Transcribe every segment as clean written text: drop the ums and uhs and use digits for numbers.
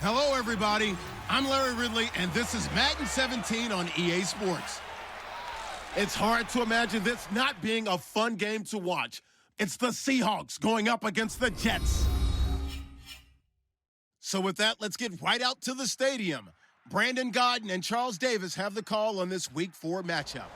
Hello, everybody. I'm Larry Ridley, and this is Madden 17 on EA Sports. It's hard to imagine this not being a fun game to watch. It's the Seahawks going up against the Jets. So with that, let's get right out to the stadium. Brandon Gaudin and Charles Davis have the call on this Week 4 matchup.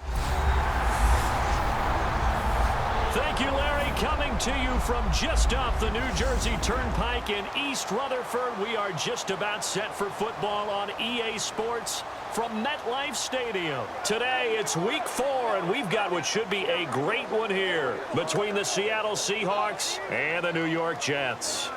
Thank you, Larry. Coming to you from just off the New Jersey Turnpike in East Rutherford, we are just about set for football on EA Sports from MetLife Stadium. Today, it's Week 4, and we've got what should be a great one here between the Seattle Seahawks and the New York Jets.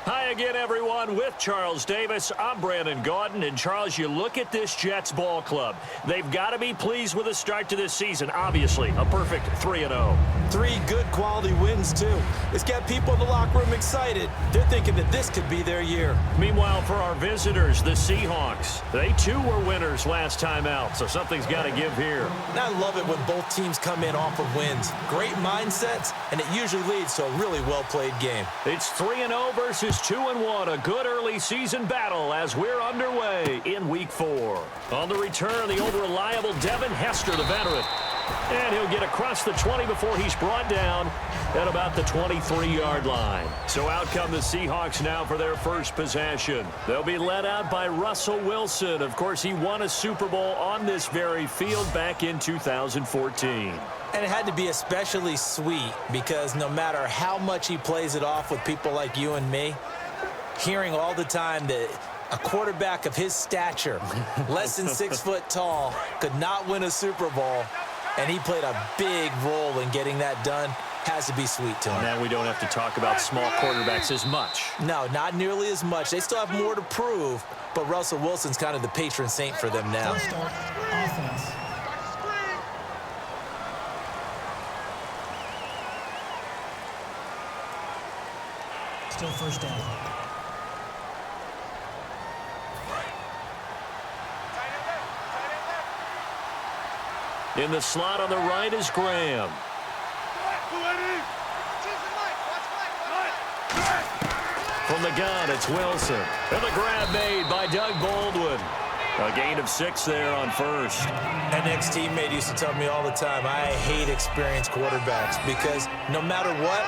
Hi again, everyone. With Charles Davis, I'm Brandon Gaudin. And, Charles, you look at this Jets ball club. They've got to be pleased with the start to this season. Obviously, a perfect 3-0. 3 good quality wins, too. It's got people in the locker room excited. They're thinking that this could be their year. Meanwhile, for our visitors, the Seahawks, they, too, were winners last time out, so something's got to give here. And I love it when both teams come in off of wins. Great mindsets, and it usually leads to a really well-played game. It's 3-0 versus 2-1, a good early season battle as we're underway in Week 4. On the return, the old reliable Devin Hester, the veteran. And he'll get across the 20 before he's brought down at about the 23-yard line. So out come the Seahawks now for their first possession. They'll be led out by Russell Wilson. Of course, he won a Super Bowl on this very field back in 2014. And it had to be especially sweet because no matter how much he plays it off with people like you and me, hearing all the time that a quarterback of his stature, less than 6 foot tall, could not win a Super Bowl, and he played a big role in getting that done, has to be sweet to him. Now we don't have to talk about small quarterbacks as much. No, not nearly as much. They still have more to prove, but Russell Wilson's kind of the patron saint for them now. Offense. Still first down. In the slot on the right is Graham. From the gun, it's Wilson. And the grab made by Doug Baldwin. A gain of 6 there on first. An ex-teammate used to tell me all the time, I hate experienced quarterbacks because no matter what,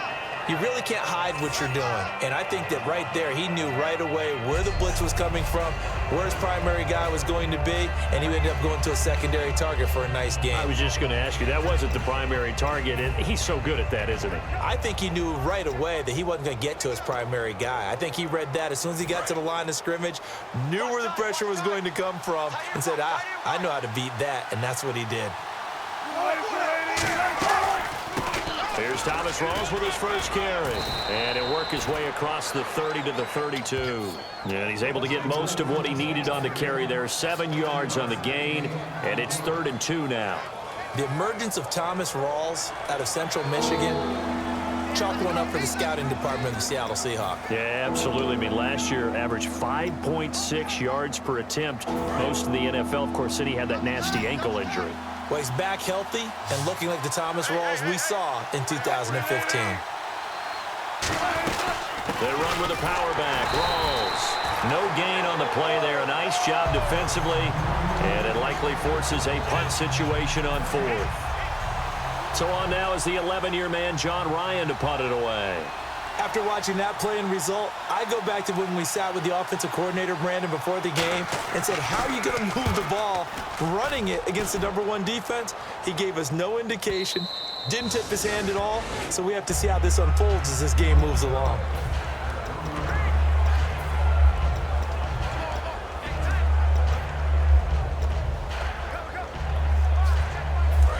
you really can't hide what you're doing. And I think that right there, he knew right away where the blitz was coming from, where his primary guy was going to be, and he ended up going to a secondary target for a nice game. I was just going to ask you, that wasn't the primary target, and he's so good at that, isn't he? I think he knew right away that he wasn't going to get to his primary guy. I think he read that as soon as he got to the line of scrimmage, knew where the pressure was going to come from, and said, I know how to beat that, and that's what he did. Here's Thomas Rawls with his first carry. And he'll work his way across the 30 to the 32. And he's able to get most of what he needed on the carry there. 7 yards on the gain, and it's 3rd and 2 now. The emergence of Thomas Rawls out of Central Michigan, chalk one up for the scouting department of the Seattle Seahawks. Yeah, absolutely. I mean, last year averaged 5.6 yards per attempt. Most of the NFL, of course, said he had that nasty ankle injury. Well, he's back healthy and looking like the Thomas Rawls we saw in 2015. They run with a power back. Rawls. No gain on the play there. A nice job defensively. And it likely forces a punt situation on 4th. So on now is the 11-year man, John Ryan, to punt it away. After watching that play and result, I go back to when we sat with the offensive coordinator, Brandon, before the game and said, how are you going to move the ball running it against the #1 defense? He gave us no indication, didn't tip his hand at all, so we have to see how this unfolds as this game moves along.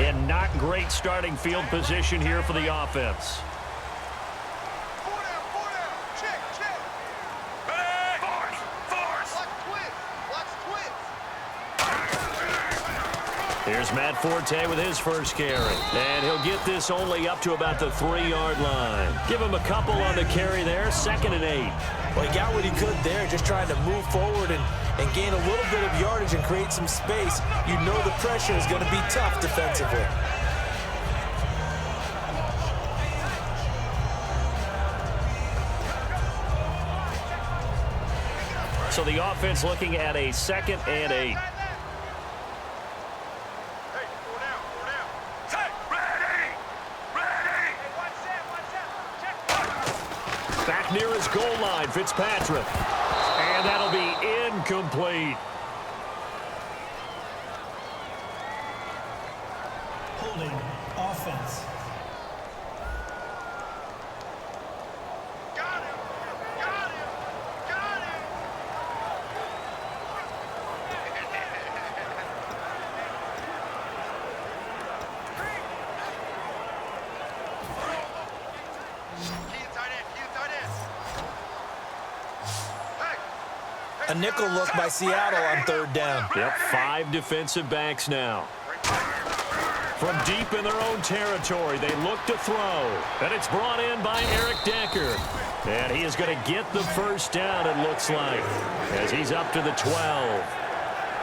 And not great starting field position here for the offense. Here's Matt Forte with his first carry. And he'll get this only up to about the 3-yard line. Give him a couple on the carry there, 2nd and 8. Well, he got what he could there, just trying to move forward and gain a little bit of yardage and create some space. You know the pressure is going to be tough defensively. So the offense looking at a 2nd and 8. Back near his goal line, Fitzpatrick. And that'll be incomplete. Holding offense. Got him! Got him! Got him! A nickel look by Seattle on 3rd down. Yep, 5 defensive backs now. From deep in their own territory, they look to throw. And it's brought in by Eric Decker. And he is going to get the first down, it looks like, as he's up to the 12.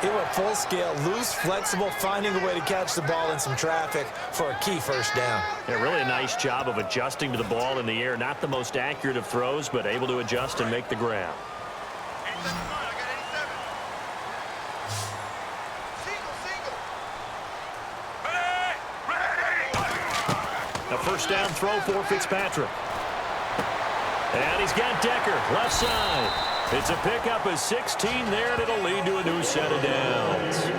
He went full scale, loose, flexible, finding a way to catch the ball in some traffic for a key first down. Yeah, really a nice job of adjusting to the ball in the air. Not the most accurate of throws, but able to adjust and make the grab. A first down throw for Fitzpatrick. And he's got Decker, left side. It's a pickup of 16 there, and it'll lead to a new set of downs.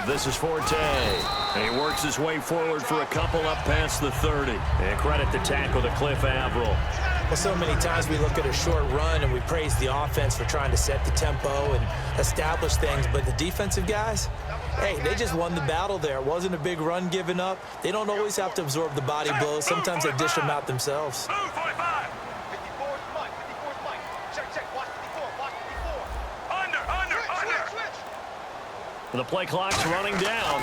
This is Forte. And he works his way forward for a couple up past the 30. And credit the tackle to Cliff Averill. Well, so many times we look at a short run and we praise the offense for trying to set the tempo and establish things. But the defensive guys, hey, they just won the battle there. It wasn't a big run given up. They don't always have to absorb the body blows. Sometimes they dish them out themselves. The play clock's running down.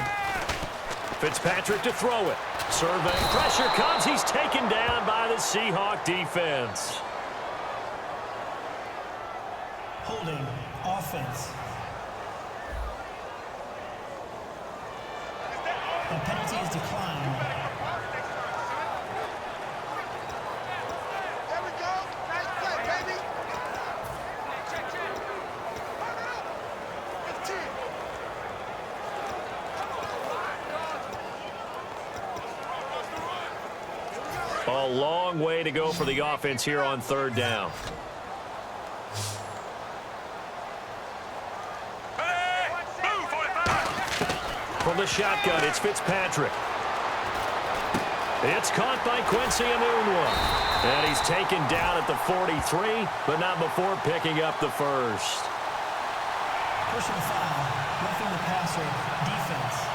Fitzpatrick to throw it. Surveying. Pressure comes. He's taken down by the Seahawk defense. Holding offense. The penalty is declined. There we go. Nice play, baby. A long way to go for the offense here on 3rd down. From the shotgun, it's Fitzpatrick. It's caught by Quincy Enunwa. And he's taken down at the 43, but not before picking up the first. Personal foul, roughing the passer, defense.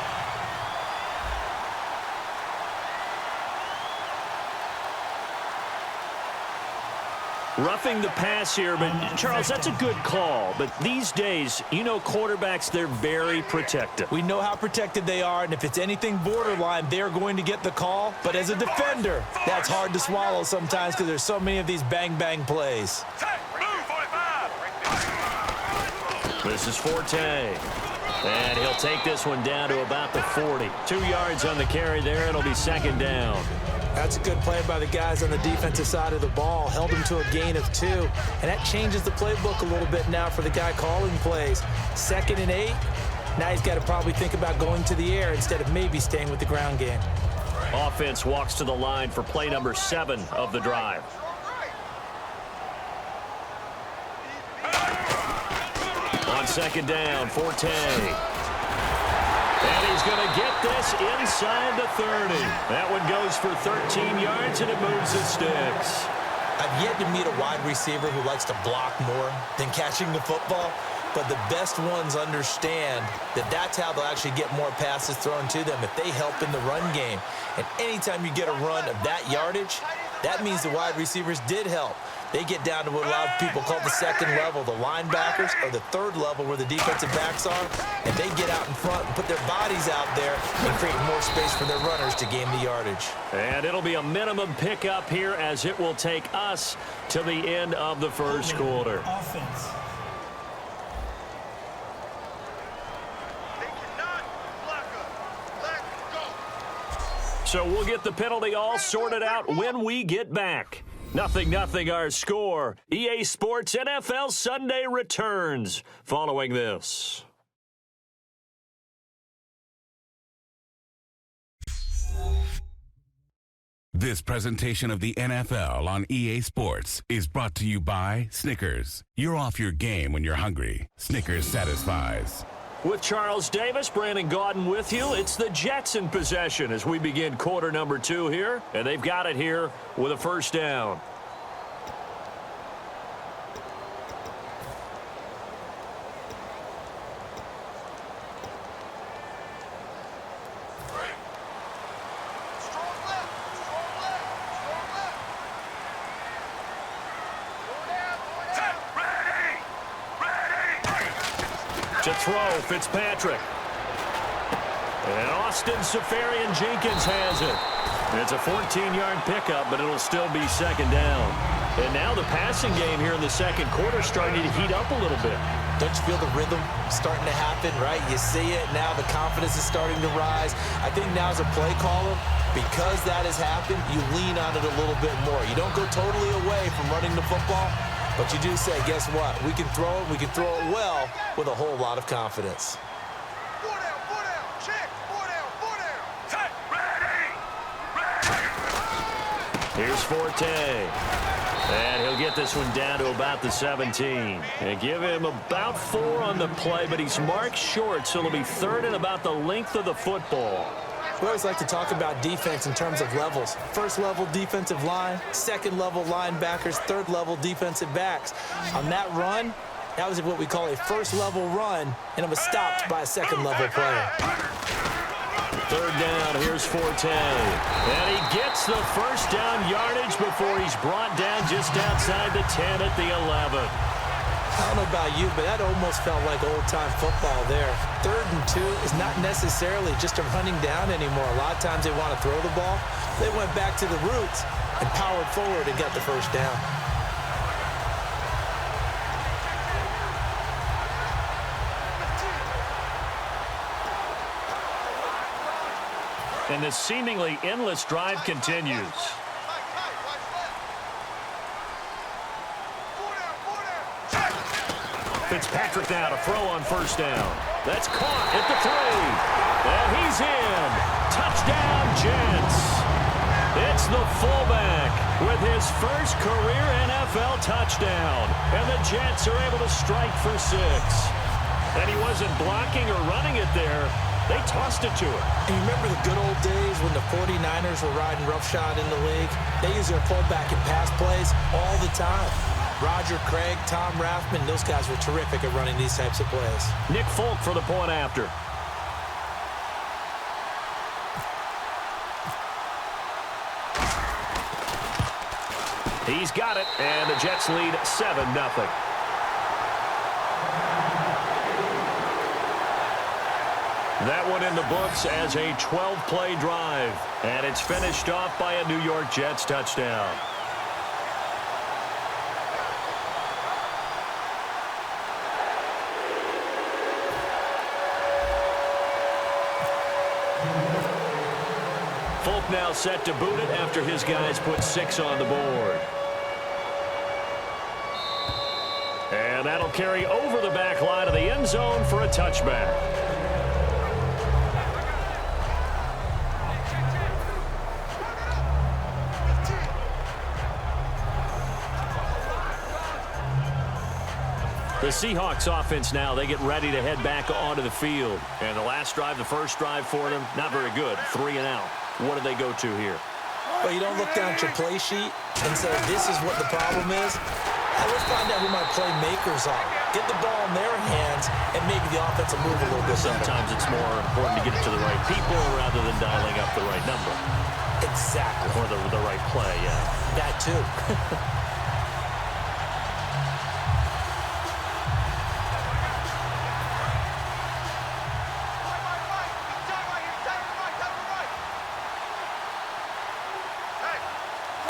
Roughing the pass here, but Charles, that's a good call. But these days, you know quarterbacks, they're very protective. We know how protected they are, and if it's anything borderline, they're going to get the call. But as a defender, that's hard to swallow sometimes because there's so many of these bang-bang plays. This is Forte. And he'll take this one down to about the 40. 2 yards on the carry there. It'll be 2nd down. That's a good play by the guys on the defensive side of the ball. Held him to a gain of 2. And that changes the playbook a little bit now for the guy calling plays. 2nd and 8. Now he's got to probably think about going to the air instead of maybe staying with the ground game. Offense walks to the line for play number 7 of the drive. On 2nd down, Forte. And he's going to get this inside the 30. That one goes for 13 yards, and it moves the sticks. I've yet to meet a wide receiver who likes to block more than catching the football, but the best ones understand that that's how they'll actually get more passes thrown to them if they help in the run game. And anytime you get a run of that yardage, That means the wide receivers did help. They get down to what a lot of people call the second level, the linebackers, or the third level where the defensive backs are, and they get out in front and put their bodies out there and create more space for their runners to gain the yardage. And it'll be a minimum pickup here as it will take us to the end of the first quarter. Offense. They cannot block us. Let's go. So we'll get the penalty all sorted out when we get back. 0-0 our score. EA Sports NFL Sunday returns following this. This presentation of the NFL on EA Sports is brought to you by Snickers. You're off your game when you're hungry. Snickers satisfies. With Charles Davis, Brandon Gaudin with you. It's the Jets in possession as we begin quarter number 2 here. And they've got it here with a first down. Strong left. Strong left. Strong left. Go down. Go down. To throw, Fitzpatrick. And Austin Safarian-Jenkins has it. It's a 14-yard pickup, but it'll still be second down. And now the passing game here in the second quarter starting to heat up a little bit. Don't you feel the rhythm starting to happen, right? You see it now. The confidence is starting to rise. I think now as a play caller, because that has happened, you lean on it a little bit more. You don't go totally away from running the football, but you do say, guess what? We can throw it. We can throw it well with a whole lot of confidence. 4 down. 4 down. Check. 4 down. 4 down. Set. Ready. Here's Forte. And he'll get this one down to about the 17. And give him about 4 on the play, but he's marked short, so it'll be third and about the length of the football. We always like to talk about defense in terms of levels. First level defensive line, second level linebackers, third level defensive backs. On that run, that was what we call a first level run, and it was stopped by a second level player. Third down, here's Forte. And he gets the first down yardage before he's brought down just outside the 10 at the 11. I don't know about you, but that almost felt like old-time football there. 3rd and 2 is not necessarily just a running down anymore. A lot of times they want to throw the ball. They went back to the roots and powered forward and got the first down. And this seemingly endless drive continues. Fitzpatrick now to throw on first down. That's caught at the 3. And he's in. Touchdown, Jets. It's the fullback with his first career NFL touchdown. And the Jets are able to strike for 6. And he wasn't blocking or running it there. They tossed it to him. And you remember the good old days when the 49ers were riding roughshod in the league? They used their fullback in pass plays all the time. Roger Craig, Tom Rathman, those guys were terrific at running these types of plays. Nick Folk for the point after. He's got it, and the Jets lead 7-0. That one in the books as a 12-play drive, and it's finished off by a New York Jets touchdown. Folk now set to boot it after his guys put 6 on the board. And that'll carry over the back line of the end zone for a touchback. The Seahawks offense now, they get ready to head back onto the field. And the last drive, the first drive for them, not very good. 3 and out. What do they go to here? Well, you don't look down at your play sheet and say, this is what the problem is. Now, let's find out who my playmakers are. Get the ball in their hands, and maybe the offense will move a little bit better. Sometimes it's more important to get it to the right people rather than dialing up the right number. Exactly. Or the right play, yeah. That too.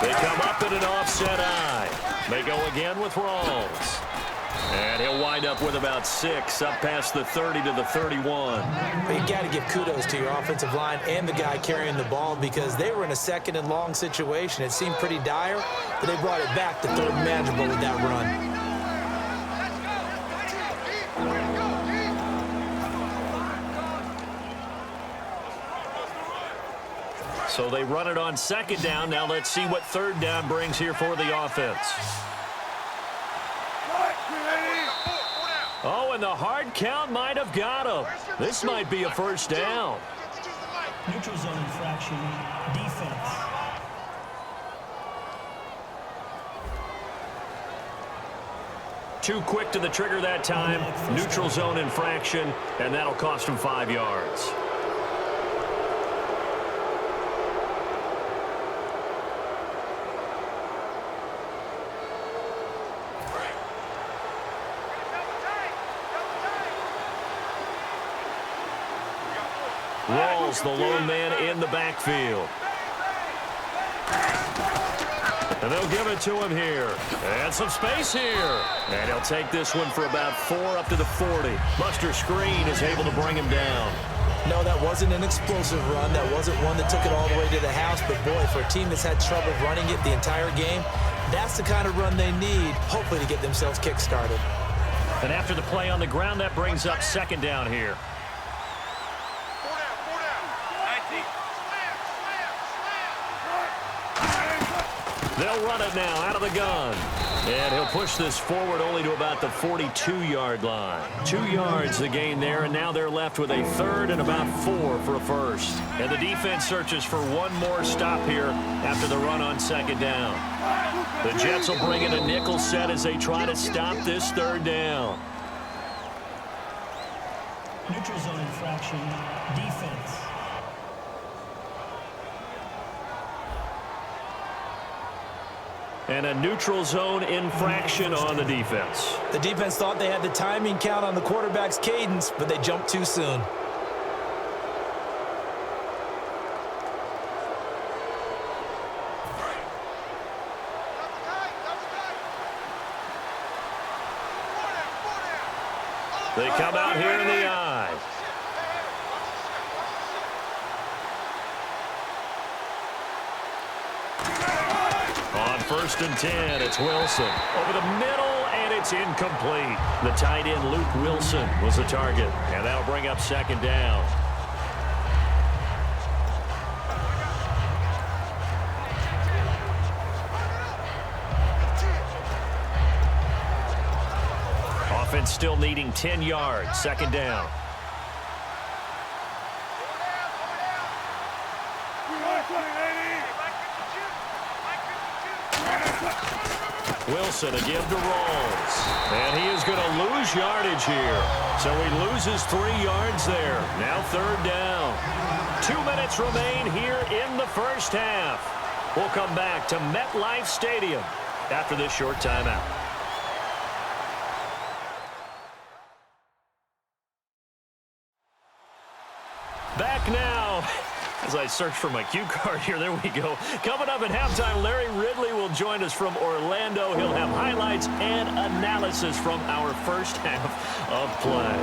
They come up in an offset eye. They go again with Rawls. And he'll wind up with about 6, up past the 30 to the 31. You got to give kudos to your offensive line and the guy carrying the ball because they were in a second and long situation. It seemed pretty dire, but they brought it back to third manageable with that run. So they run it on second down. Now let's see what third down brings here for the offense. Oh, and the hard count might have got him. This might be a first down. Neutral zone infraction, defense. Too quick to the trigger that time. Neutral zone infraction, and that'll cost him 5 yards. Rawls, the lone man in the backfield. And they'll give it to him here. And some space here. And he'll take this one for about 4 up to the 40. Buster Screen is able to bring him down. No, that wasn't an explosive run. That wasn't one that took it all the way to the house. But, boy, for a team that's had trouble running it the entire game, that's the kind of run they need, hopefully, to get themselves kick-started. And after the play on the ground, that brings up second down here. They'll run it now out of the gun. And he'll push this forward only to about the 42-yard line. 2 yards the gain there, and now they're left with a third and about 4 for a first. And the defense searches for one more stop here after the run on second down. The Jets will bring in a nickel set as they try to stop this third down. Neutral zone infraction, defense. And a neutral zone infraction on the defense. The defense thought they had the timing count on the quarterback's cadence, but they jumped too soon. They come out here in the eye. On 1st and 10, it's Wilson. Over the middle, and it's incomplete. The tight end, Luke Wilson, was the target. And that'll bring up second down. Offense still needing 10 yards. Second down. Wilson again to Rawls. And he is going to lose yardage here. So he loses 3 yards there. Now third down. 2 minutes remain here in the first half. We'll come back to MetLife Stadium after this short timeout. Back now. As I search for my cue card here, there we go. Coming up at halftime, Larry Ridley will join us from Orlando. He'll have highlights and analysis from our first half of play.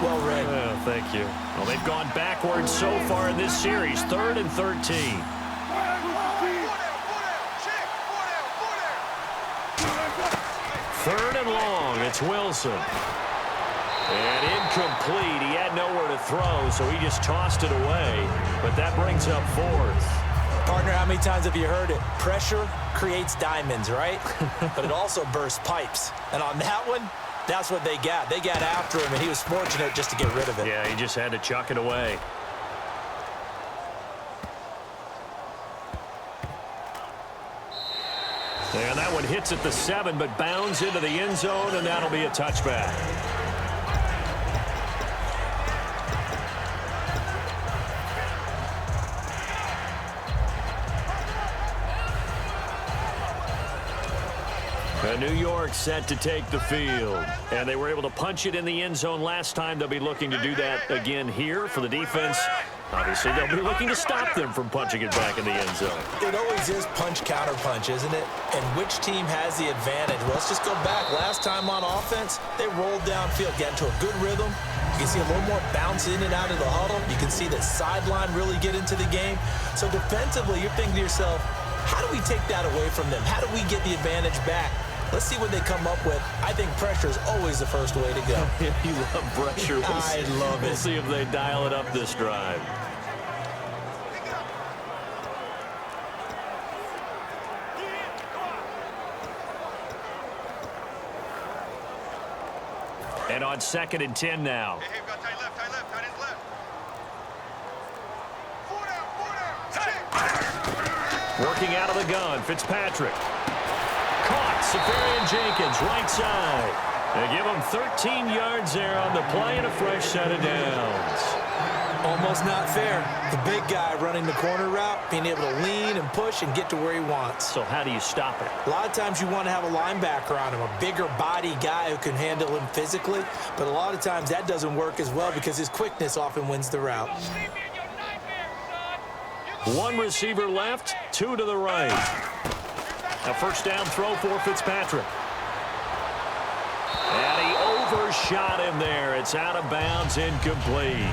Well read. Oh, thank you. Well, they've gone backwards so far in this series. 3rd and 13. 3rd and long. It's Wilson. And incomplete. He had nowhere to throw, so he just tossed it away. But that brings up 4th. Partner, how many times have you heard it? Pressure creates diamonds, right? But it also bursts pipes. And on that one, that's what they got. They got after him, and he was fortunate just to get rid of it. Yeah, he just had to chuck it away. And that one hits at the 7, but bounds into the end zone, and that'll be a touchback. New York set to take the field. And they were able to punch it in the end zone last time. They'll be looking to do that again here for the defense. Obviously, they'll be looking to stop them from punching it back in the end zone. It always is punch-counter-punch, isn't it? And which team has the advantage? Well, let's just go back. Last time on offense, they rolled downfield, get into a good rhythm. You can see a little more bounce in and out of the huddle. You can see the sideline really get into the game. So defensively, you're thinking to yourself, how do we take that away from them? How do we get the advantage back? Let's see what they come up with. I think pressure is always the first way to go. You love pressure. I love it. We'll see if they dial it up this drive. And on 2nd and 10 now. Hey, got tight left, tight left, tight end left. 4 down, 4 down. Check. Working out of the gun, Fitzpatrick. Caught, Safarian Jenkins, right side. They give him 13 yards there on the play and a fresh set of downs. Almost not fair. The big guy running the corner route, being able to lean and push and get to where he wants. So how do you stop it? A lot of times you want to have a linebacker on him, a bigger body guy who can handle him physically, but a lot of times that doesn't work as well because his quickness often wins the route. One receiver left, 2 to the right. A first down throw for Fitzpatrick. And he overshot him there. It's out of bounds, incomplete.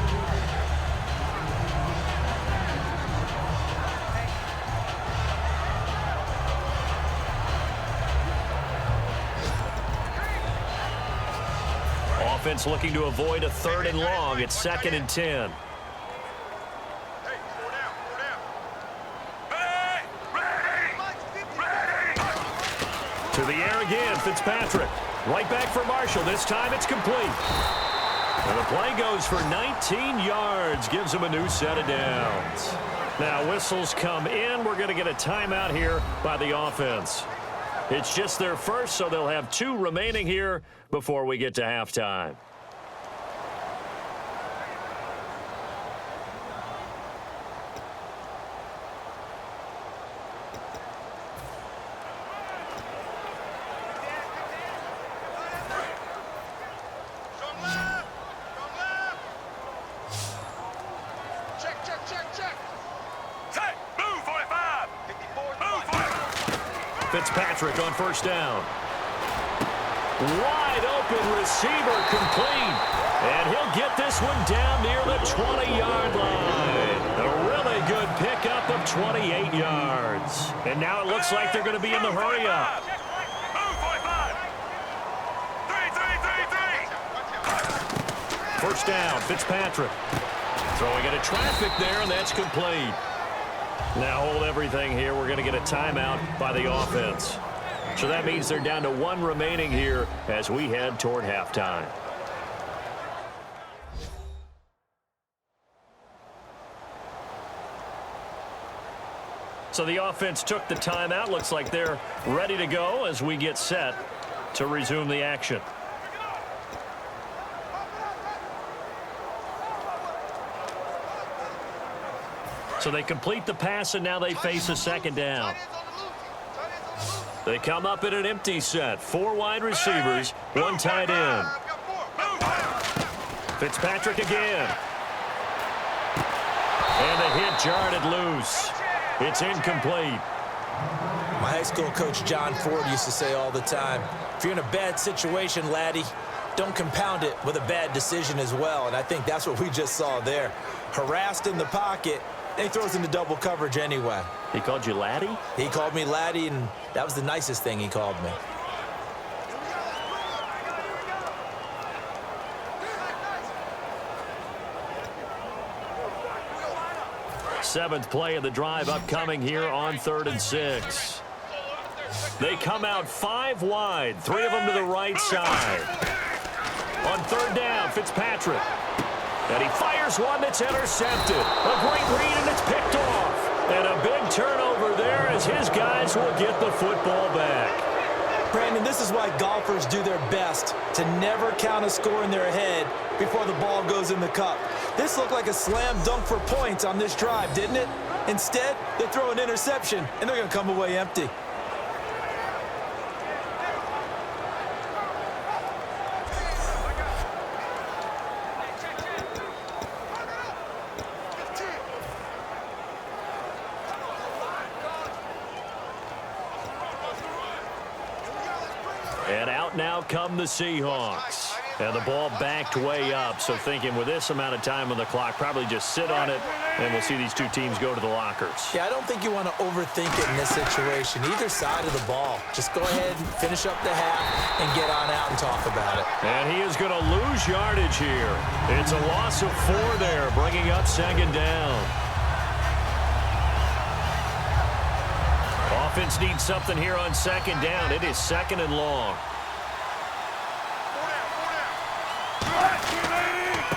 Offense looking to avoid a 3rd and long. It's 2nd and 10. Hey, 4 down, 4 down. To the air again, Fitzpatrick. Right back for Marshall. This time it's complete. And the play goes for 19 yards. Gives him a new set of downs. Now whistles come in. We're going to get a timeout here by the offense. It's just their first, so they'll have 2 remaining here before we get to halftime. Fitzpatrick on first down. Wide open receiver complete. And he'll get this one down near the 20-yard line. A really good pickup of 28 yards. And now it looks like they're going to be in the hurry up. First down, Fitzpatrick. Throwing into traffic there, and that's complete. Now hold everything here. We're going to get a timeout by the offense. So that means they're down to 1 remaining here as we head toward halftime. So the offense took the timeout. Looks like they're ready to go as we get set to resume the action. So they complete the pass, and now they face a 2nd down. They come up in an empty set. 4 wide receivers, 1 tight end. Fitzpatrick again. And the hit jarred it loose. It's incomplete. My high school coach John Ford used to say all the time, if you're in a bad situation, laddie, don't compound it with a bad decision as well. And I think that's what we just saw there. Harassed in the pocket, and he throws into double coverage anyway. He called you laddie? He called me laddie, and that was the nicest thing he called me. Seventh play of the drive upcoming here on 3rd and 6. They come out 5 wide, 3 of them to the right side. On 3rd down, Fitzpatrick. And he fires one that's intercepted. A great read, and it's picked off. And a big turnover there as his guys will get the football back. Brandon, this is why golfers do their best to never count a score in their head before the ball goes in the cup. This looked like a slam dunk for points on this drive, didn't it? Instead, they throw an interception, and they're going to come away empty. And out now come the Seahawks. And the ball backed way up, so thinking with this amount of time on the clock, probably just sit on it, and we'll see these two teams go to the lockers. Yeah, I don't think you want to overthink it in this situation. Either side of the ball. Just go ahead and finish up the half and get on out and talk about it. And he is going to lose yardage here. It's a loss of 4 there, bringing up second down. Offense needs something here on second down. It is second and long.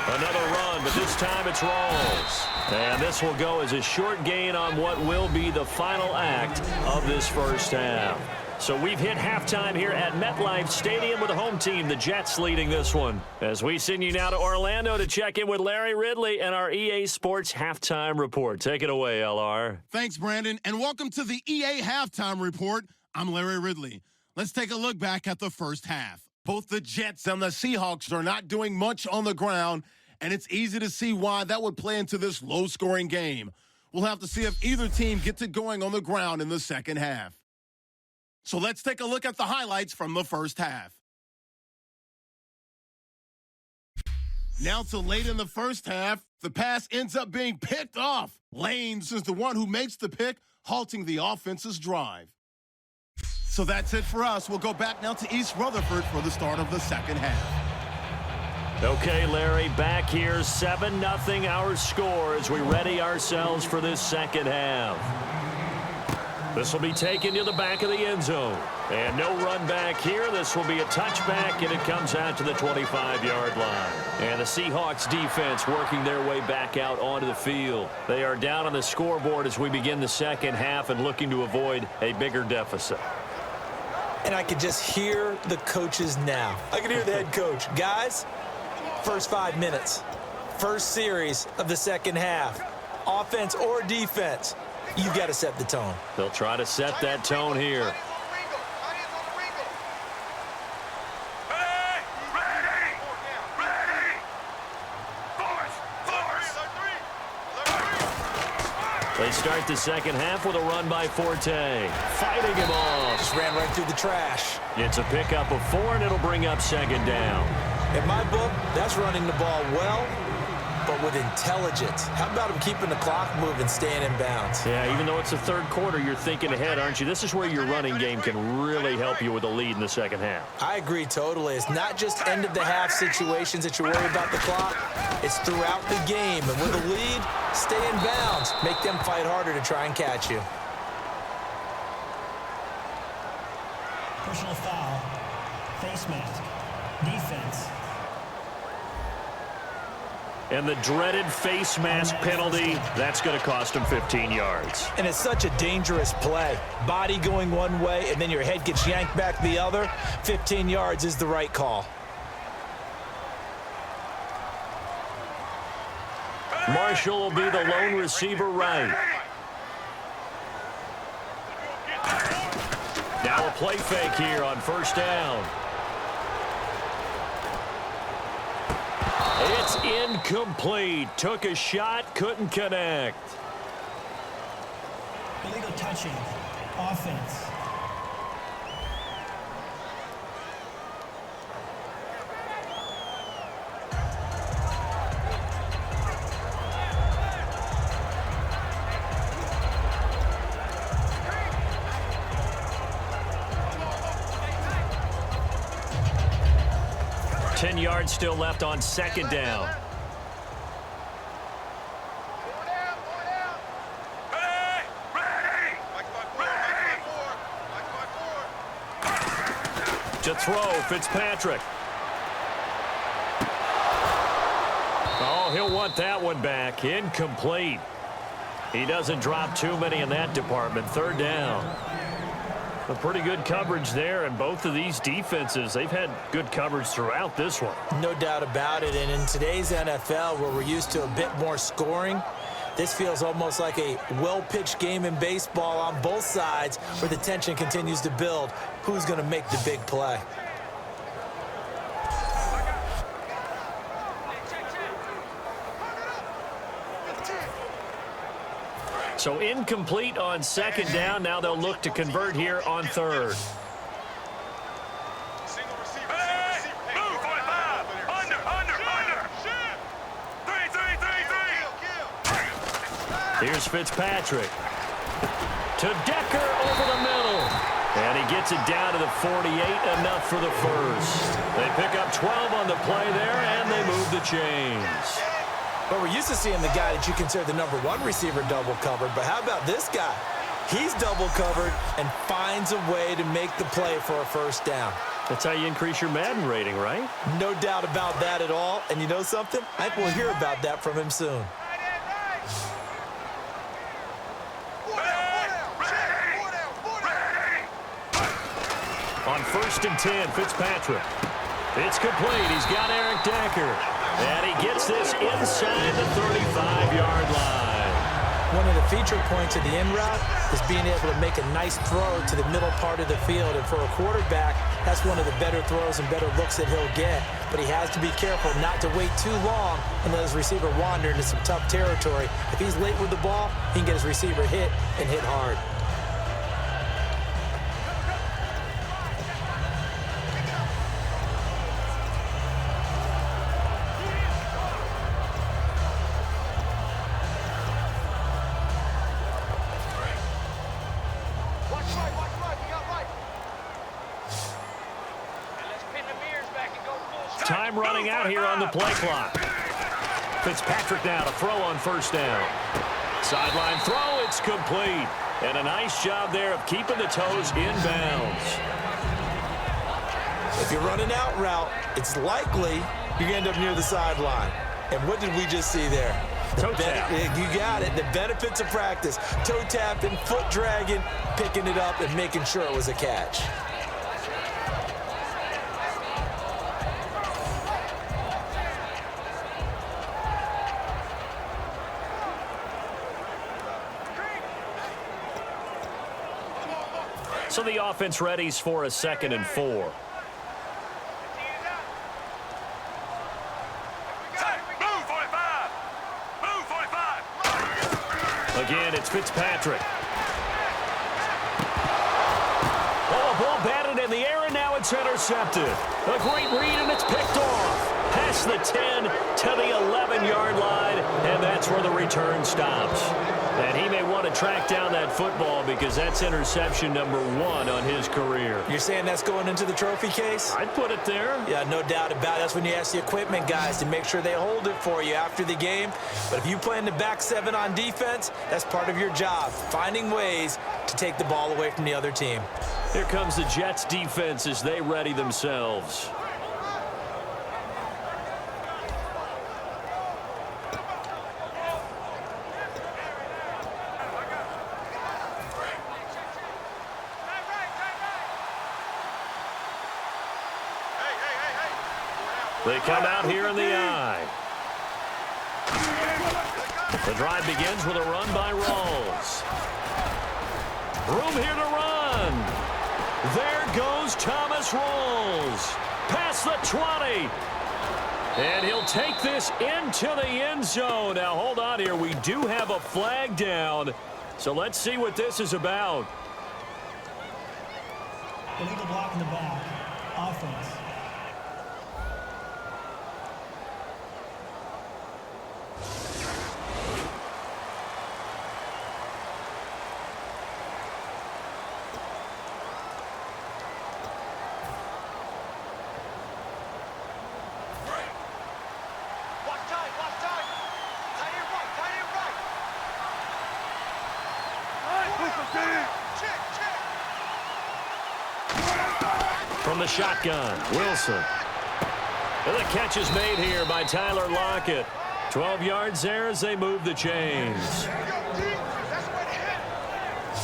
Another run, but this time it's Rawls. And this will go as a short gain on what will be the final act of this first half. So we've hit halftime here at MetLife Stadium with the home team, the Jets, leading this one. As we send you now to Orlando to check in with Larry Ridley and our EA Sports Halftime Report. Take it away, LR. Thanks, Brandon, and welcome to the EA Halftime Report. I'm Larry Ridley. Let's take a look back at the first half. Both the Jets and the Seahawks are not doing much on the ground, and it's easy to see why that would play into this low-scoring game. We'll have to see if either team gets it going on the ground in the second half. So let's take a look at the highlights from the first half. Now to late in the first half, the pass ends up being picked off. Lanes is the one who makes the pick, halting the offense's drive. So that's it for us. We'll go back now to East Rutherford for the start of the second half. Okay, Larry, back here, 7-0 our score as we ready ourselves for this second half. This will be taken to the back of the end zone. And no run back here. This will be a touchback, and it comes out to the 25-yard line. And the Seahawks defense working their way back out onto the field. They are down on the scoreboard as we begin the second half and looking to avoid a bigger deficit. And I could just hear the coaches now. I can hear the head coach. Guys, first 5 minutes, first series of the second half, offense or defense, you've got to set the tone. They'll try to set that tone here. They start the second half with a run by Forte. Fighting him off. Just ran right through the trash. It's a pickup of 4, and it'll bring up second down. In my book, that's running the ball well, but with intelligence. How about him keeping the clock moving, staying in bounds? Yeah, even though it's the third quarter, you're thinking ahead, aren't you? This is where your running game can really help you with a lead in the second half. I agree totally. It's not just end-of-the-half situations that you worry about the clock. It's throughout the game. And with a lead, stay in bounds. Make them fight harder to try and catch you. Personal foul. Face mask. Defense. And the dreaded face mask penalty, that's going to cost him 15 yards. And it's such a dangerous play. Body going one way, and then your head gets yanked back the other. 15 yards is the right call. Marshall will be the lone receiver right. Now a play fake here on first down. It's incomplete. Took a shot, couldn't connect. Illegal touching. Offense. Yards still left on second down. To throw, Fitzpatrick. Oh, he'll want that one back. Incomplete. He doesn't drop too many in that department. Third down. A pretty good coverage there, and both of these defenses, they've had good coverage throughout this one. No doubt about it, and in today's NFL, where we're used to a bit more scoring, this feels almost like a well-pitched game in baseball on both sides, where the tension continues to build. Who's going to make the big play? So incomplete on second down. Now they'll look to convert here on third. Here's Fitzpatrick. To Decker over the middle. And he gets it down to the 48, enough for the first. They pick up 12 on the play there, and they move the chains. But we're used to seeing the guy that you consider the number one receiver double covered. But how about this guy? He's double covered and finds a way to make the play for a first down. That's how you increase your Madden rating, right? No doubt about that at all. And you know something? I think we'll hear about that from him soon. On 1st and 10, Fitzpatrick. It's complete. He's got Eric Decker. And he gets this inside the 35-yard line. One of the feature points of the in route is being able to make a nice throw to the middle part of the field. And for a quarterback, that's one of the better throws and better looks that he'll get. But he has to be careful not to wait too long and let his receiver wander into some tough territory. If he's late with the ball, he can get his receiver hit and hit hard. Time running out here on the play clock. Fitzpatrick now to throw on 1st down. Sideline throw, it's complete. And a nice job there of keeping the toes in bounds. If you're running out route, it's likely you're going to end up near the sideline. And what did we just see there? Toe tap. You got it. The benefits of practice. Toe tapping, foot dragging, picking it up, and making sure it was a catch. So the offense readies for a 2nd and 4. Move, 45. Move, 45. Again, it's Fitzpatrick. Oh, ball batted in the air, and now it's intercepted. A great read, and it's picked off. Past the 10 to the 11-yard line, and that's where the return stops. And he may want to track down that football because that's interception number 1 on his career. You're saying that's going into the trophy case? I'd put it there. Yeah, no doubt about it. That's when you ask the equipment guys to make sure they hold it for you after the game. But if you play in the back 7 on defense, that's part of your job, finding ways to take the ball away from the other team. Here comes the Jets defense as they ready themselves. They come out here in the eye. The drive begins with a run by Rawls. Room here to run. There goes Thomas Rawls. Past the 20. And he'll take this into the end zone. Now, hold on here. We do have a flag down. So let's see what this is about. Illegal block in the back. Offense. From the shotgun, Wilson. And the catch is made here by Tyler Lockett. 12 yards there as they move the chains.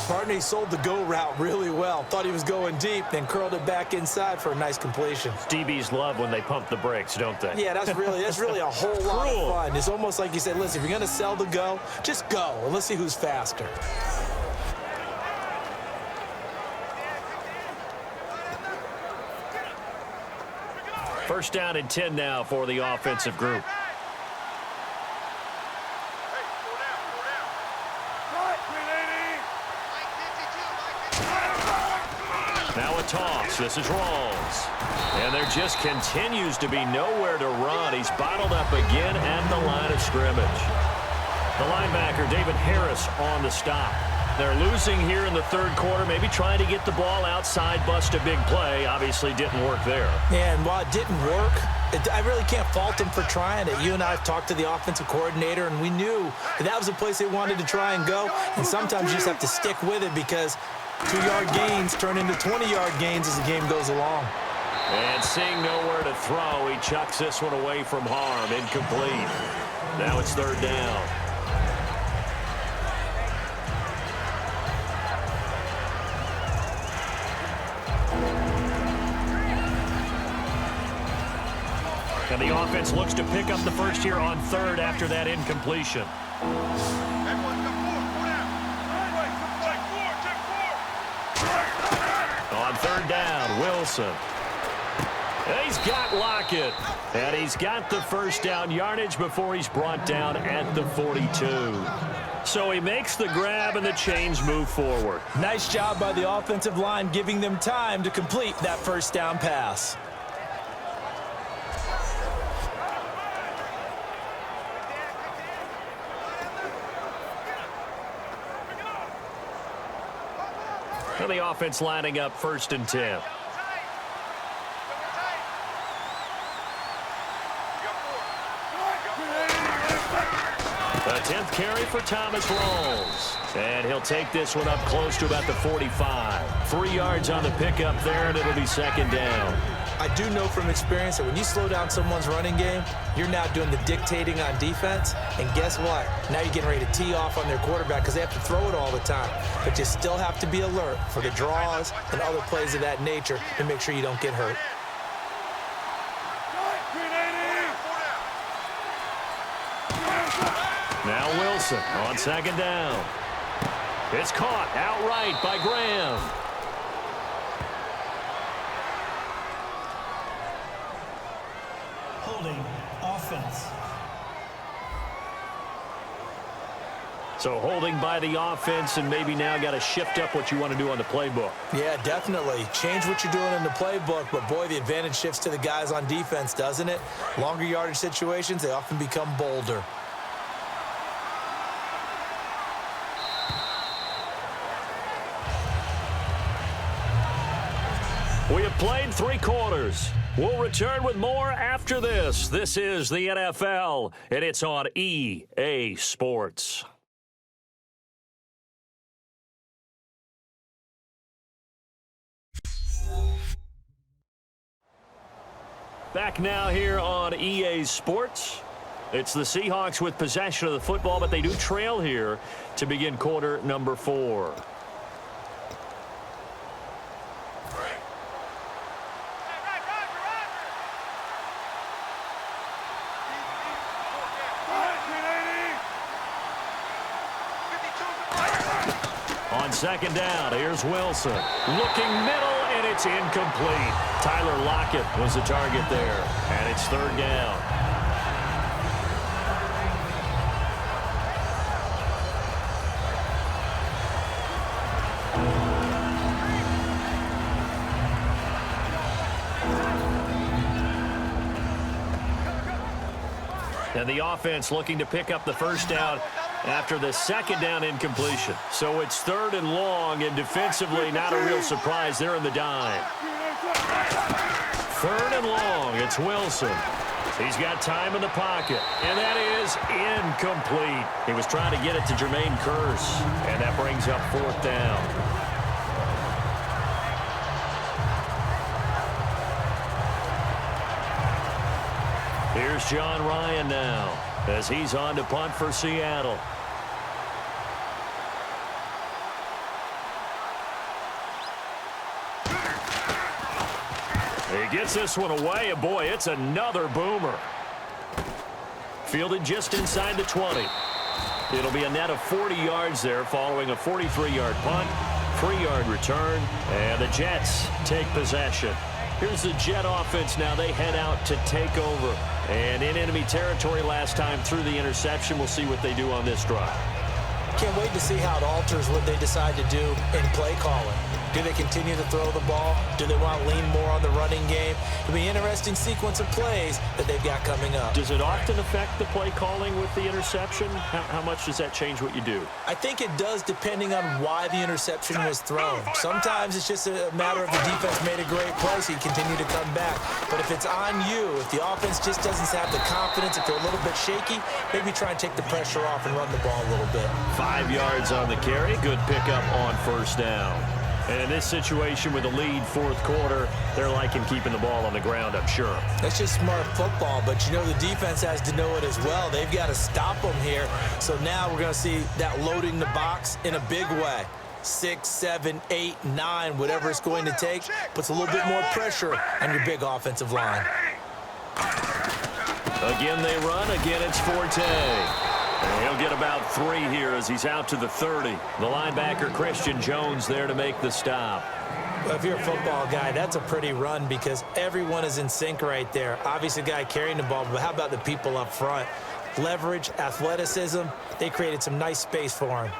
Partner, he sold the go route really well. Thought he was going deep, then curled it back inside for a nice completion. DBs love when they pump the brakes, don't they? Yeah, that's really a whole lot of fun. It's almost like you said, listen, if you're going to sell the go, just go. And let's see who's faster. First down and 10 now for the offensive group. Now a toss. This is Rawls. And there just continues to be nowhere to run. He's bottled up again at the line of scrimmage. The linebacker, David Harris, on the stop. They're losing here in the third quarter, maybe trying to get the ball outside, bust a big play. Obviously didn't work there. Yeah, and while it didn't work, I really can't fault them for trying it. You and I have talked to the offensive coordinator, and we knew that was a place they wanted to try and go. And sometimes you just have to stick with it because 2-yard gains turn into 20-yard gains as the game goes along. And seeing nowhere to throw, he chucks this one away from harm. Incomplete. Now it's third down. And the offense looks to pick up the first here on third after that incompletion. On third down, Wilson. He's got Lockett. And he's got the first down yardage before he's brought down at the 42. So he makes the grab and the chains move forward. Nice job by the offensive line giving them time to complete that first down pass. And the offense lining up 1st and 10. The 10th carry for Thomas Rawls. And he'll take this one up close to about the 45. 3 yards on the pickup there, and it'll be second down. I do know from experience that when you slow down someone's running game, you're now doing the dictating on defense. And guess what? Now you're getting ready to tee off on their quarterback because they have to throw it all the time. But you still have to be alert for the draws and other plays of that nature to make sure you don't get hurt. Now Wilson on second down. It's caught outright by Graham. Holding offense. So holding by the offense, and maybe now got to shift up what you want to do on the playbook. Yeah, definitely. Change what you're doing in the playbook, but boy, the advantage shifts to the guys on defense, doesn't it? Longer yardage situations, they often become bolder. We have played 3 quarters. We'll return with more after this. This is the NFL, and it's on EA Sports. Back now here on EA Sports. It's the Seahawks with possession of the football, but they do trail here to begin quarter number 4. On second down, here's Wilson. Looking middle, and it's incomplete. Tyler Lockett was the target there, and it's third down. And the offense looking to pick up the first down after the second down incompletion. So it's third and long, and defensively not a real surprise there in the dime. Third and long, it's Wilson. He's got time in the pocket, and that is incomplete. He was trying to get it to Jermaine Kearse, and that brings up fourth down. Here's John Ryan now as he's on to punt for Seattle. He gets this one away, and boy, it's another boomer. Fielded just inside the 20. It'll be a net of 40 yards there following a 43-yard punt, 3-yard return, and the Jets take possession. Here's the Jet offense now. They head out to take over. And in enemy territory last time through the interception. We'll see what they do on this drive. Can't wait to see how it alters what they decide to do in play calling. Do they continue to throw the ball? Do they want to lean more on the running game? It'll be an interesting sequence of plays that they've got coming up. Does it often affect the play calling with the interception? How much does that change what you do? I think it does depending on why the interception was thrown. Sometimes it's just a matter of the defense made a great play, so you continue to come back. But if it's on you, if the offense just doesn't have the confidence, if they're a little bit shaky, maybe try and take the pressure off and run the ball a little bit. 5 yards on the carry. Good pickup on first down. And in this situation with the lead fourth quarter, they're liking keeping the ball on the ground, I'm sure. That's just smart football, but you know the defense has to know it as well. They've got to stop them here. So now we're going to see that loading the box in a big way. 6, 7, 8, 9, whatever it's going to take, puts a little bit more pressure on your big offensive line. Again they run, again it's Forte. And he'll get about 3 here as he's out to the 30. The linebacker, Christian Jones, there to make the stop. Well, if you're a football guy, that's a pretty run because everyone is in sync right there. Obviously, the guy carrying the ball, but how about the people up front? Leverage, athleticism, they created some nice space for him.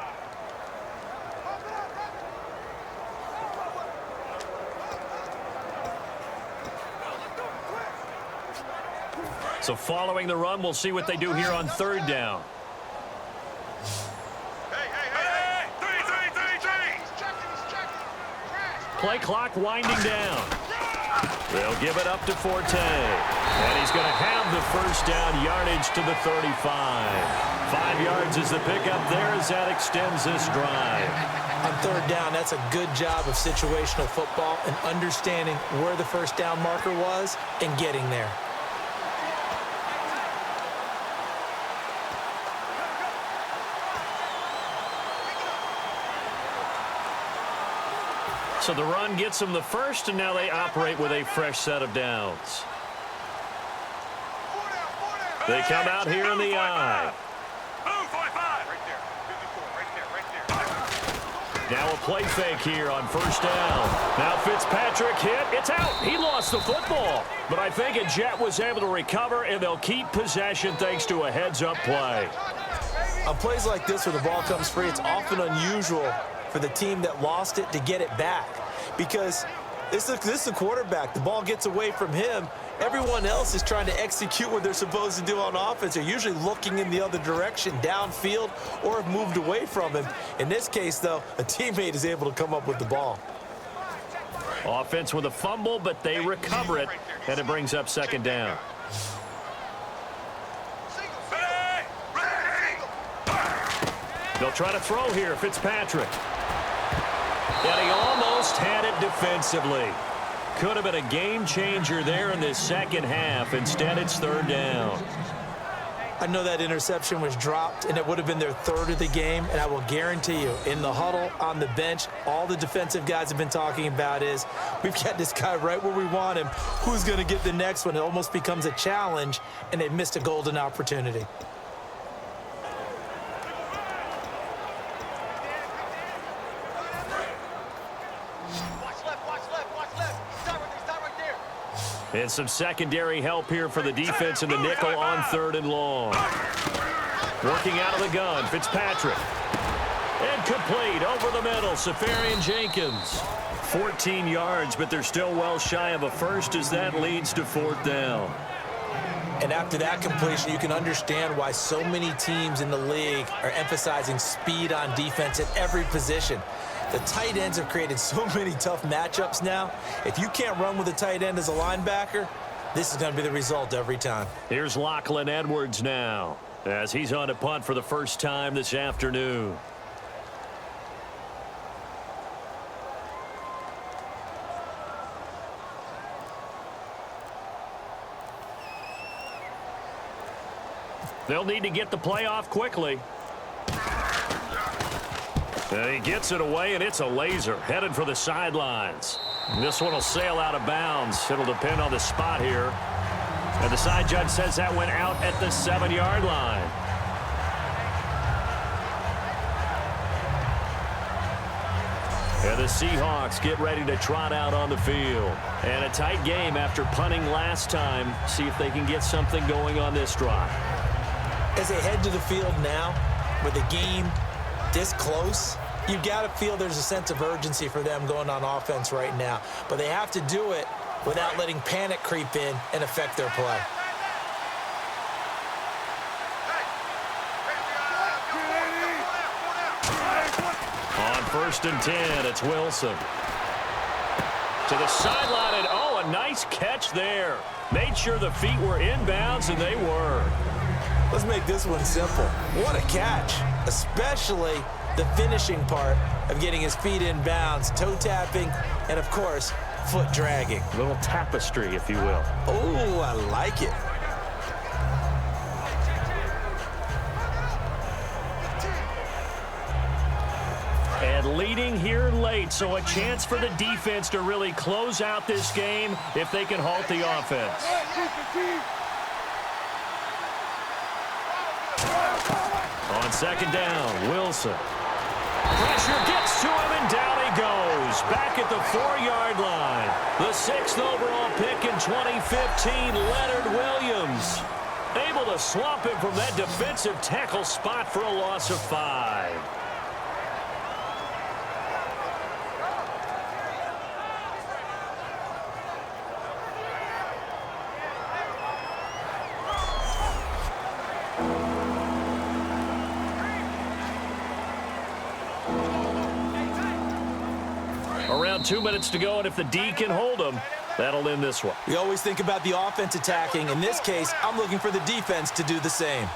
So following the run, we'll see what they do here on third down. Play clock winding down. They'll give it up to Forte. And he's going to have the first down, yardage to the 35. 5 yards is the pickup there as that extends this drive. On third down, that's a good job of situational football and understanding where the first down marker was and getting there. So the run gets them the first, and now they operate with a fresh set of downs. They come out here in the I. Now a play fake here on first down. Now Fitzpatrick hit. It's out. He lost the football. But I think a Jet was able to recover, and they'll keep possession thanks to a heads-up play. On plays like this where the ball comes free, it's often unusual for the team that lost it to get it back because this is the quarterback. The ball gets away from him. Everyone else is trying to execute what they're supposed to do on offense. They're usually looking in the other direction, downfield, or have moved away from him. In this case, though, a teammate is able to come up with the ball. Offense with a fumble, but they recover it, and it brings up second down. They'll try to throw here, Fitzpatrick. And he almost had it defensively. Could have been a game changer there in this second half. Instead, it's third down. I know that interception was dropped, and it would have been their third of the game, and I will guarantee you, in the huddle, on the bench, all the defensive guys have been talking about is, we've got this guy right where we want him. Who's going to get the next one? It almost becomes a challenge, and they missed a golden opportunity. And some secondary help here for the defense in the nickel on third and long. Working out of the gun, Fitzpatrick. And complete over the middle, Safarian Jenkins. 14 yards, but they're still well shy of a first as that leads to fourth down. And after that completion, you can understand why so many teams in the league are emphasizing speed on defense at every position. The tight ends have created so many tough matchups now. If you can't run with a tight end as a linebacker, this is going to be the result every time. Here's Lachlan Edwards now as he's on to punt for the first time this afternoon. They'll need to get the play off quickly. And he gets it away, and it's a laser headed for the sidelines. This one will sail out of bounds. It'll depend on the spot here. And the side judge says that went out at the 7-yard line. And the Seahawks get ready to trot out on the field. And a tight game after punting last time. See if they can get something going on this drive. As they head to the field now, with the game this close, You got to feel there's a sense of urgency for them going on offense right now. But they have to do it without letting panic creep in and affect their play. On 1st and 10, it's Wilson. To the sideline, and oh, a nice catch there. Made sure the feet were inbounds, and they were. Let's make this one simple. What a catch, especially the finishing part of getting his feet in bounds, toe tapping, and of course, foot dragging. A little tapestry, if you will. Oh, I like it. And leading here late, so a chance for the defense to really close out this game if they can halt the offense. On 2nd down, Wilson. Pressure gets to him, and down he goes. Back at the 4-yard line. The 6th overall pick in 2015, Leonard Williams. Able to swamp him from that defensive tackle spot for a loss of 5. Around 2 minutes to go, and if the D can hold them, that'll end this one. We always think about the offense attacking. In this case, I'm looking for the defense to do the same.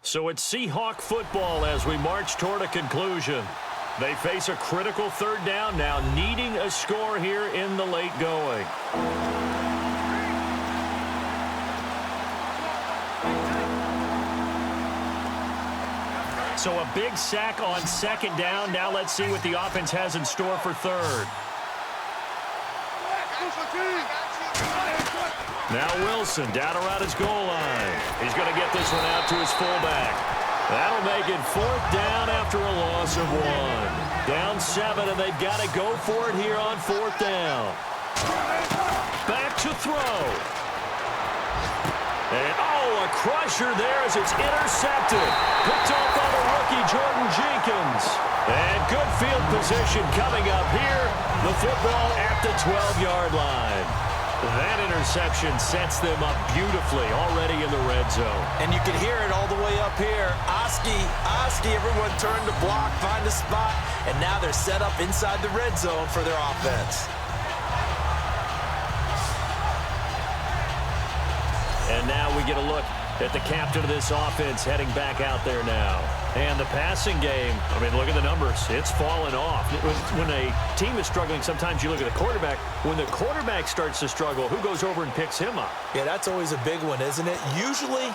So it's Seahawk football as we march toward a conclusion. They face a critical 3rd down now, needing a score here in the late going. So a big sack on 2nd down. Now let's see what the offense has in store for 3rd. Now Wilson down around his goal line. He's going to get this one out to his fullback. That'll make it 4th down after a loss of 1. Down 7, and they've got to go for it here on 4th down. Back to throw. And, oh, a crusher there as it's intercepted. Picked off by the rookie, Jordan Jenkins. And good field position coming up here. The football at the 12-yard line. That interception sets them up beautifully already in the red zone. And you can hear it all the way up here. Oski, everyone turned to block, find a spot, and now they're set up inside the red zone for their offense. And now we get a look at the captain of this offense heading back out there now. And the passing game, I mean, look at the numbers. It's fallen off. When a team is struggling, sometimes you look at the quarterback. When the quarterback starts to struggle, who goes over and picks him up? Yeah, that's always a big one, isn't it? Usually,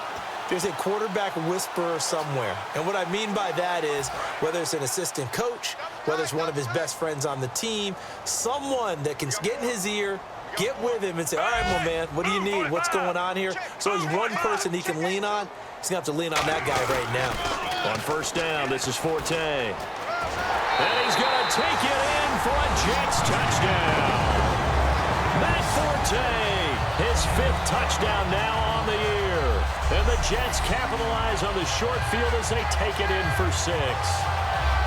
there's a quarterback whisperer somewhere. And what I mean by that is, whether it's an assistant coach, whether it's one of his best friends on the team, someone that can get in his ear, get with him and say, all right, my man, what do you need? What's going on here? So he's one person he can lean on. He's going to have to lean on that guy right now. On 1st down, this is Forte. And he's going to take it in for a Jets touchdown. Matt Forte, his 5th touchdown now on the year. And the Jets capitalize on the short field as they take it in for 6.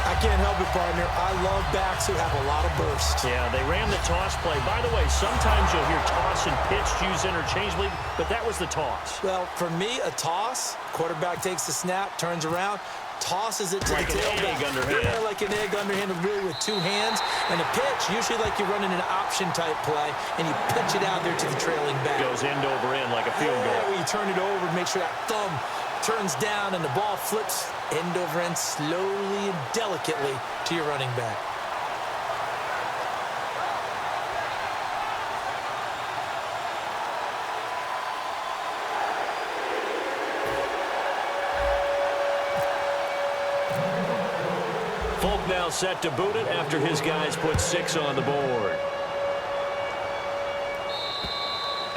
I can't help it, partner. I love backs who have a lot of burst. Yeah, they ran the toss play. By the way, sometimes you'll hear toss and pitch used interchangeably, but that was the toss. Well, for me, a toss, quarterback takes the snap, turns around, tosses it to like the tailback. Yeah, like an egg underhand, really with 2 hands. And a pitch, usually like you're running an option-type play, and you pitch it out there to the trailing back. Goes end over end like a field goal. Yeah, where you turn it over, make sure that thumb turns down and the ball flips end over end slowly and delicately to your running back. Folk now set to boot it after his guys put 6 on the board.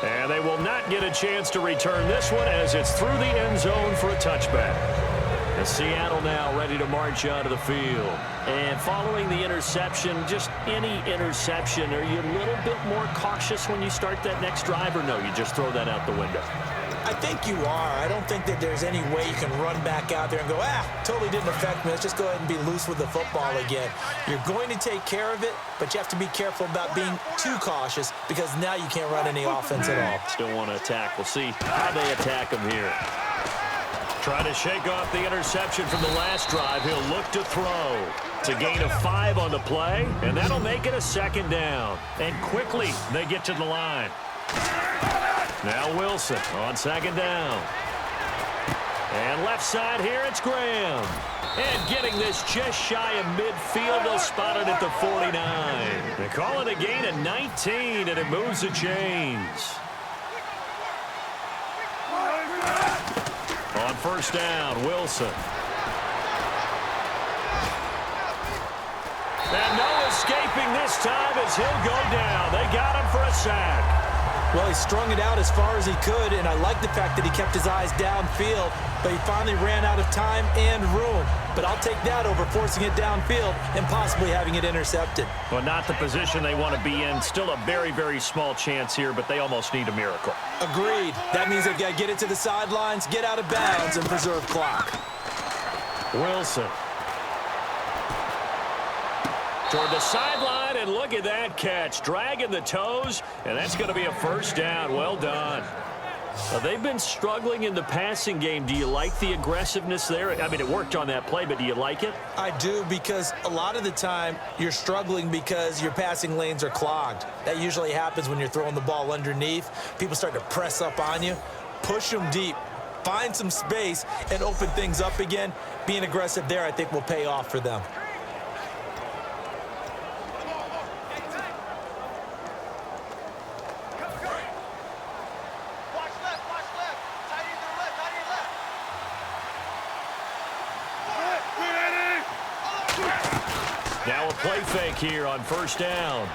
And they will not get a chance to return this one as it's through the end zone for a touchback. And Seattle now ready to march out of the field. And following the interception, just any interception, are you a little bit more cautious when you start that next drive, or no, you just throw that out the window? I think you are. I don't think that there's any way you can run back out there and go, totally didn't affect me. Let's just go ahead and be loose with the football again. You're going to take care of it, but you have to be careful about being too cautious because now you can't run any offense at all. Still want to attack. We'll see how they attack him here. Trying to shake off the interception from the last drive. He'll look to throw. It's a gain of 5 on the play, and that'll make it a second down. And quickly, they get to the line. Now Wilson on second down. And left side here, it's Graham. And getting this just shy of midfield, they'll spot it at the 49. They call it a gain of 19, and it moves the chains. On first down, Wilson. And no escaping this time as he'll go down. They got him for a sack. Well, he strung it out as far as he could, and I like the fact that he kept his eyes downfield, but he finally ran out of time and room. But I'll take that over forcing it downfield and possibly having it intercepted. Well, not the position they want to be in. Still a very, very small chance here, but they almost need a miracle. Agreed. That means they've got to get it to the sidelines, get out of bounds, and preserve clock. Wilson. Toward the sideline, and look at that catch. Dragging the toes, and that's going to be a first down. Well done. Now, they've been struggling in the passing game. Do you like the aggressiveness there? I mean, it worked on that play, but do you like it? I do, because a lot of the time you're struggling because your passing lanes are clogged. That usually happens when you're throwing the ball underneath. People start to press up on you. Push them deep. Find some space and open things up again. Being aggressive there, I think, will pay off for them. Now a play fake here on first down.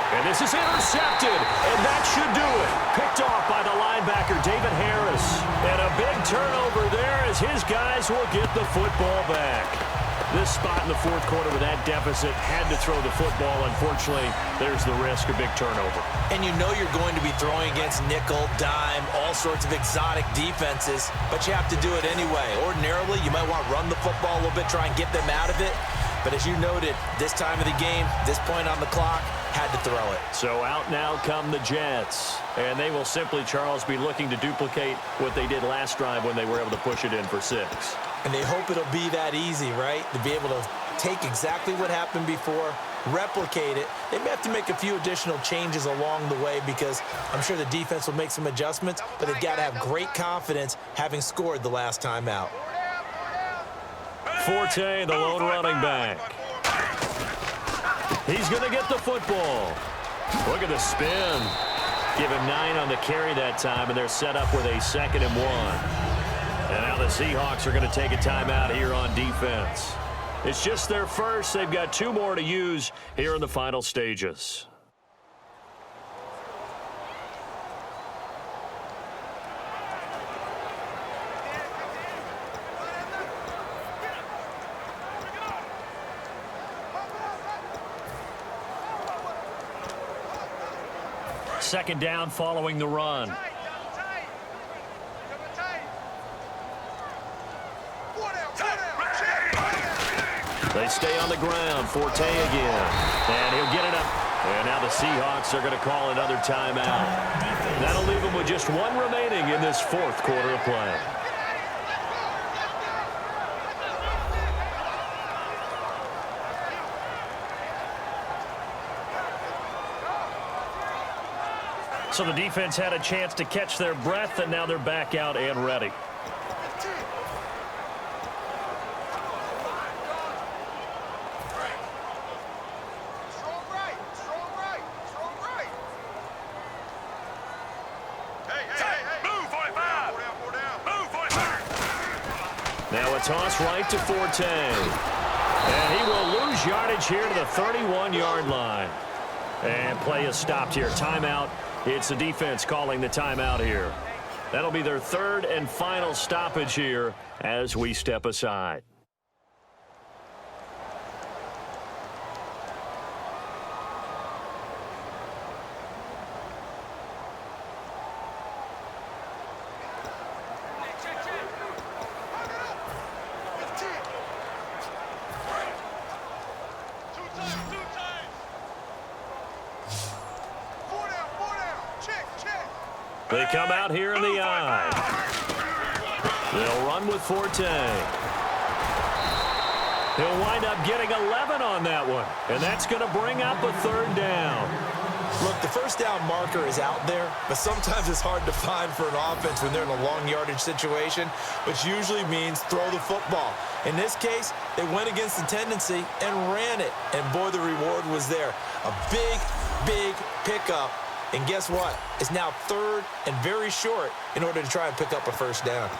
And this is intercepted, and that should do it. Picked off by the linebacker, David Harris. And a big turnover there as his guys will get the football back. This spot in the fourth quarter with that deficit had to throw the football. Unfortunately, there's the risk of big turnover. And you know you're going to be throwing against nickel, dime, all sorts of exotic defenses, but you have to do it anyway. Ordinarily, you might want to run the football a little bit, try and get them out of it. But as you noted, this time of the game, this point on the clock, had to throw it. So out now come the Jets. And they will simply, Charles, be looking to duplicate what they did last drive when they were able to push it in for 6. And they hope it'll be that easy, right? To be able to take exactly what happened before, replicate it. They may have to make a few additional changes along the way because I'm sure the defense will make some adjustments, but they've got to have great confidence having scored the last time out. Forte, the lone running back. He's going to get the football. Look at the spin. Give him 9 on the carry that time, and they're set up with a 2nd and 1. And now the Seahawks are going to take a timeout here on defense. It's just their first. They've got 2 more to use here in the final stages. Second down following the run. They stay on the ground. Forte again. And he'll get it up. And now the Seahawks are going to call another timeout. That'll leave them with just 1 remaining in this 4th quarter of play. So the defense had a chance to catch their breath, and now they're back out and ready. Now a toss right to Forte. And he will lose yardage here to the 31-yard line. And play is stopped here. Timeout. It's the defense calling the timeout here. That'll be their 3rd and final stoppage here as we step aside. They come out here in the I. They'll run with Forte. He'll wind up getting 11 on that one, and that's going to bring up a third down. Look, the first down marker is out there, but sometimes it's hard to find for an offense when they're in a long yardage situation, which usually means throw the football. In this case, they went against the tendency and ran it, and boy, the reward was there. A big, big pickup, and guess what? It's now third and very short in order to try and pick up a first down.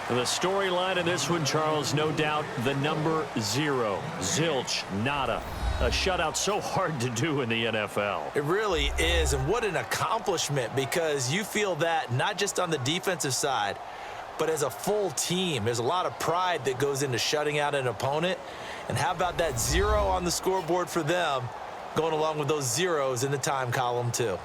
The storyline in this one, Charles, no doubt the number 0. Zilch, nada. A shutout so hard to do in the NFL. It really is, and what an accomplishment, because you feel that not just on the defensive side, but as a full team. There's a lot of pride that goes into shutting out an opponent. And how about that 0 on the scoreboard for them, going along with those zeros in the time column too.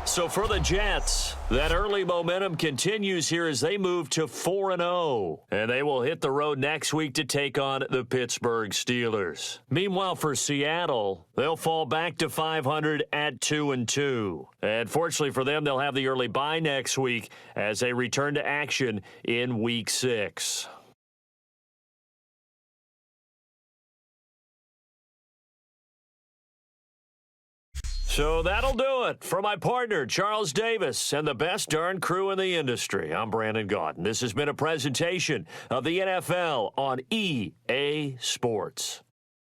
So for the Jets, that early momentum continues here as they move to 4-0. And they will hit the road next week to take on the Pittsburgh Steelers. Meanwhile, for Seattle, they'll fall back to 500 at 2-2. And fortunately for them, they'll have the early bye next week as they return to action in Week 6. So that'll do it for my partner, Charles Davis, and the best darn crew in the industry. I'm Brandon Gaudin. This has been a presentation of the NFL on EA Sports.